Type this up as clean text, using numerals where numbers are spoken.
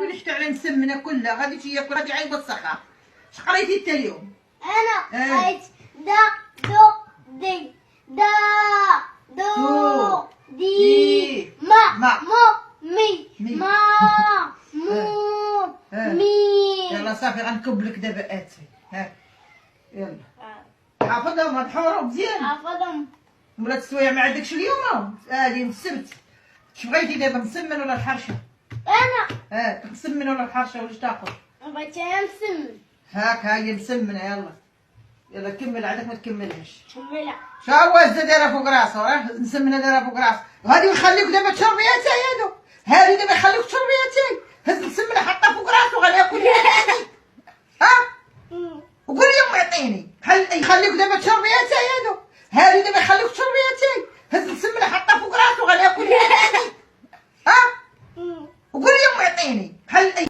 ولي حتى على مسمنه كلها غادي تياكل غادي عايبه الصحه. اش قريتي انت اليوم؟ انا قريت دا دو دي دا دو دي ما مو مي ما مو مي. يلا صافي غنكب لك دابا اتي. ها يلا حافظهم مدحورة مزيان. حافظهم. ولات السوايع ما عندكش اليوم؟ اليوم السبت. اش بغيتي دابا مسمن ولا الحرشه؟ انا مسمن ولا الحرشه ولا اش تاخذ؟ بغيت انا مسمن. هاك هاهي مسمنه. يلا يلا كمل عندك ما تكملهاش. كملها. شا هو هزه دايره فوق راسو راه مسمنه دايره فوق راسو. وهادي يخليك دابا تشربي اتاي هادو. هادي دابا يخليك تشربي اتاي. هز مسمنه حطها فوق راسو غادي ياكل. ها وقول لي امي عطيني بحال يخليك دابا تشربي اتاي هادو. هادي دابا يخليك تشربي اتاي. هز مسمنه حطها فوق راسو غادي ياكل. ها وقول لي امي عطيني بحال